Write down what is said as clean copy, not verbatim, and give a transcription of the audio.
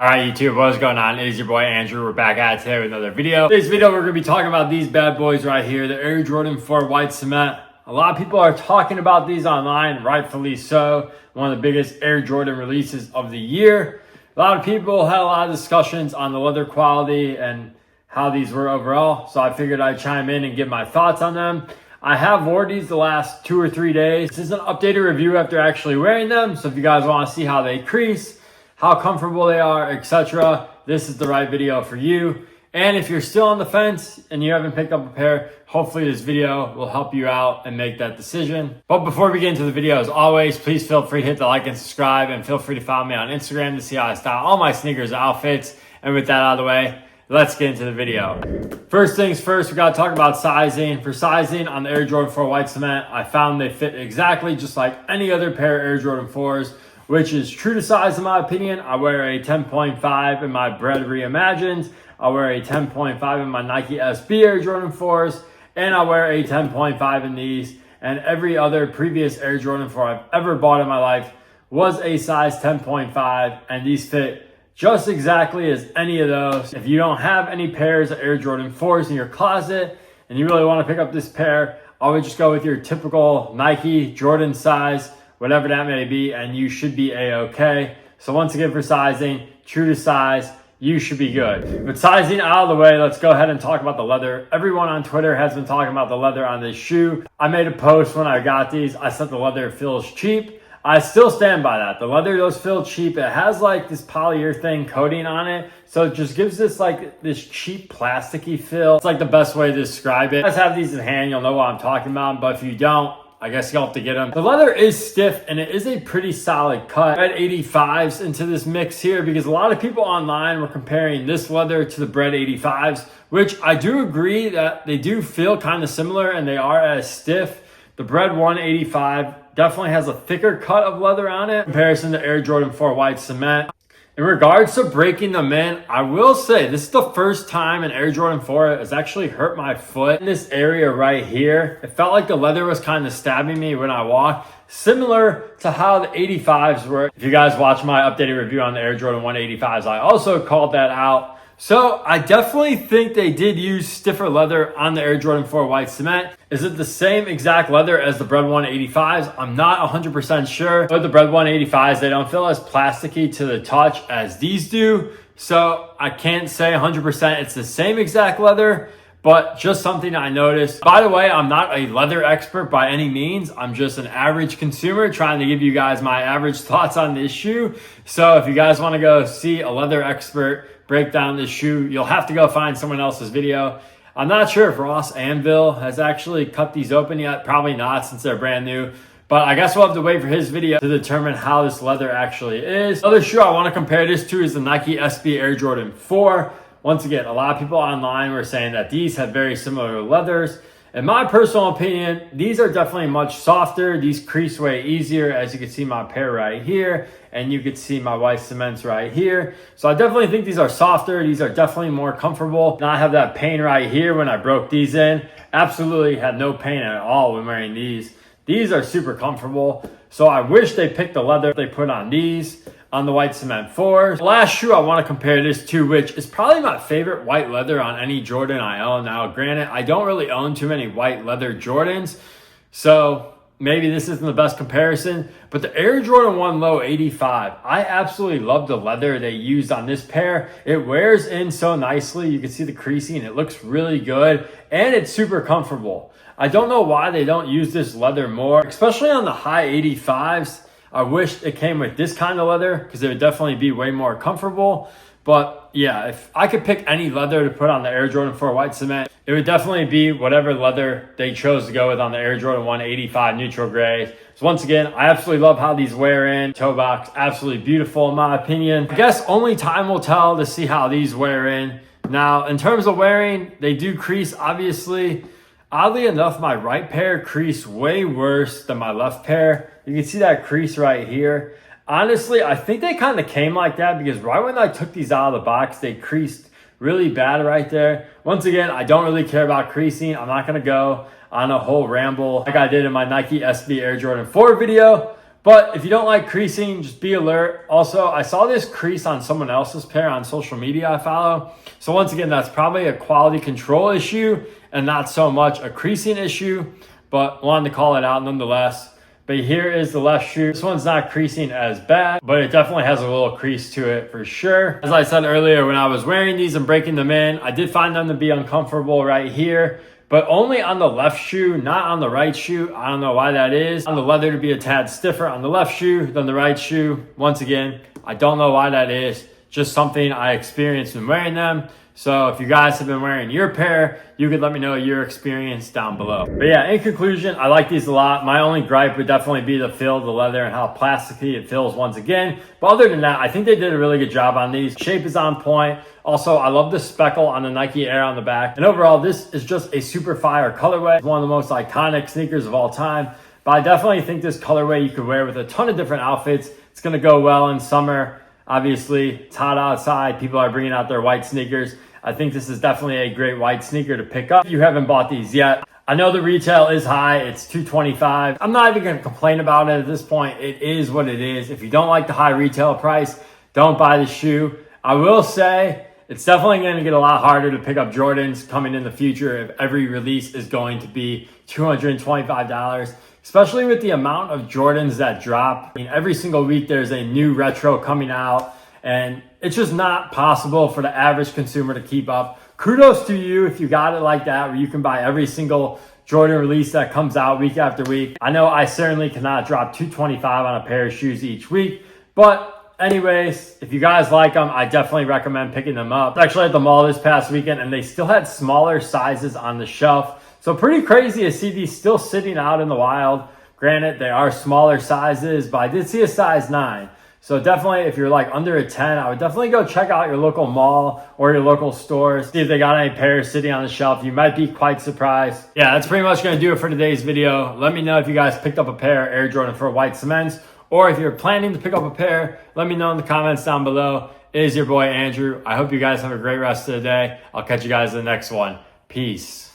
Alright YouTube, what's going on? It is your boy Andrew. We're back at it today with another video. Today's video, we're going to be talking about these bad boys right here, the Air Jordan 4 White Cement. A lot of people are talking about these online, rightfully so. One of the biggest Air Jordan releases of the year. A lot of people had a lot of discussions on the leather quality and how these were overall, so I figured I'd chime in and give my thoughts on them. I have worn these the last 2 or 3 days. This is an updated review after actually wearing them, so if you guys want to see how they crease, how comfortable they are, etc., this is the right video for you. And if you're still on the fence and you haven't picked up a pair, hopefully this video will help you out and make that decision. But before we get into the video, as always, please feel free to hit the like and subscribe, and feel free to follow me on Instagram to see how I style all my sneakers and outfits. And with that out of the way, let's get into the video. First things first, we gotta talk about sizing. For sizing on the Air Jordan 4 White Cement, I found they fit exactly just like any other pair of Air Jordan 4s, which is true to size in my opinion. I wear a 10.5 in my Bread Reimagined. I wear a 10.5 in my Nike SB Air Jordan 4s, and I wear a 10.5 in these. And every other previous Air Jordan 4 I've ever bought in my life was a size 10.5, and these fit just exactly as any of those. If you don't have any pairs of Air Jordan 4s in your closet and you really want to pick up this pair, I would just go with your typical Nike Jordan size, whatever that may be, and you should be a-okay. So once again, for sizing, true to size, you should be good. With sizing out of the way, let's go ahead and talk about the leather. Everyone on Twitter has been talking about the leather on this shoe. I made a post when I got these. I said the leather feels cheap. I still stand by that. The leather does feel cheap. It has like this polyurethane coating on it, so it just gives this like this cheap plasticky feel. It's like the best way to describe it. If you guys have these in hand, you'll know what I'm talking about, but if you don't, I guess you'll have to get them. The leather is stiff and it is a pretty solid cut. Bread 85s into this mix here because a lot of people online were comparing this leather to the Bread 85s, which I do agree that they do feel kind of similar and they are as stiff. The Bread 185 definitely has a thicker cut of leather on it in comparison to Air Jordan 4 White Cement. In regards to breaking them in, I will say this is the first time an Air Jordan 4 has actually hurt my foot in this area right here. It felt like the leather was kind of stabbing me when I walked, similar to how the 85s were. If you guys watch my updated review on the Air Jordan 185s, I also called that out. So I definitely think they did use stiffer leather on the Air Jordan 4 White Cement. Is it the same exact leather as the Bread 185s? I'm not 100% sure. But the Bread 185s, they don't feel as plasticky to the touch as these do. So I can't say 100% it's the same exact leather, but just something I noticed. By the way, I'm not a leather expert by any means. I'm just an average consumer trying to give you guys my average thoughts on this shoe. So if you guys want to go see a leather expert break down this shoe, you'll have to go find someone else's video. I'm not sure if Ross Anvil has actually cut these open yet. Probably not, since they're brand new. But I guess we'll have to wait for his video to determine how this leather actually is. Another shoe I want to compare this to is the Nike SB Air Jordan 4. Once again, a lot of people online were saying that these had very similar leathers. In my personal opinion, these are definitely much softer. These crease way easier, as you can see my pair right here, and you can see my white cements right here. So I definitely think these are softer. These are definitely more comfortable. Now I have that pain right here when I broke these in. Absolutely had no pain at all when wearing these. These are super comfortable. So I wish they picked the leather they put on these on the White Cement 4s. The last shoe I want to compare this to, which is probably my favorite white leather on any Jordan I own. Now, granted, I don't really own too many white leather Jordans, so maybe this isn't the best comparison, but the Air Jordan 1 Low 85, I absolutely love the leather they used on this pair. It wears in so nicely. You can see the creasing. It looks really good, and it's super comfortable. I don't know why they don't use this leather more, especially on the high 85s. I wish it came with this kind of leather because it would definitely be way more comfortable. But yeah, if I could pick any leather to put on the Air Jordan 4 White Cement, it would definitely be whatever leather they chose to go with on the Air Jordan 185 neutral gray. So once again, I absolutely love how these wear in. Toe box, absolutely beautiful in my opinion. I guess only time will tell to see how these wear in. Now, in terms of wearing, they do crease, obviously. Oddly enough, my right pair creased way worse than my left pair. You can see that crease right here. Honestly, I think they kind of came like that because right when I took these out of the box, they creased really bad right there. Once again, I don't really care about creasing. I'm not going to go on a whole ramble like I did in my Nike SB Air Jordan 4 video. But if you don't like creasing, just be alert. Also, I saw this crease on someone else's pair on social media I follow. So once again, that's probably a quality control issue and not so much a creasing issue, but wanted to call it out nonetheless. But here is the left shoe. This one's not creasing as bad, but it definitely has a little crease to it for sure. As I said earlier, when I was wearing these and breaking them in, I did find them to be uncomfortable right here, but only on the left shoe, not on the right shoe. I don't know why that is. On the leather to be a tad stiffer on the left shoe than the right shoe. Once again, I don't know why that is. Just something I experienced when wearing them. So if you guys have been wearing your pair, you could let me know your experience down below. But yeah, in conclusion, I like these a lot. My only gripe would definitely be the feel, the leather, and how plasticky it feels once again. But other than that, I think they did a really good job on these. Shape is on point. Also, I love the speckle on the Nike Air on the back. And overall, this is just a super fire colorway. It's one of the most iconic sneakers of all time. But I definitely think this colorway you could wear with a ton of different outfits. It's going to go well in summer. Obviously, it's hot outside. People are bringing out their white sneakers. I think this is definitely a great white sneaker to pick up if you haven't bought these yet. I know the retail is high. It's $225. I'm not even going to complain about it at this point. It is what it is. If you don't like the high retail price, don't buy the shoe. I will say it's definitely going to get a lot harder to pick up Jordans coming in the future if every release is going to be $225, especially with the amount of Jordans that drop. I mean, every single week there's a new retro coming out, and it's just not possible for the average consumer to keep up. Kudos to you if you got it like that, where you can buy every single Jordan release that comes out week after week. I know I certainly cannot drop $225 on a pair of shoes each week, but anyways, if you guys like them, I definitely recommend picking them up. I was actually at the mall this past weekend, and they still had smaller sizes on the shelf. So pretty crazy to see these still sitting out in the wild. Granted, they are smaller sizes, but I did see a size 9. So definitely, if you're like under a 10, I would definitely go check out your local mall or your local stores. See if they got any pairs sitting on the shelf. You might be quite surprised. Yeah, that's pretty much going to do it for today's video. Let me know if you guys picked up a pair of Air Jordan 4 white cements, or if you're planning to pick up a pair, let me know in the comments down below. It is your boy, Andrew. I hope you guys have a great rest of the day. I'll catch you guys in the next one. Peace.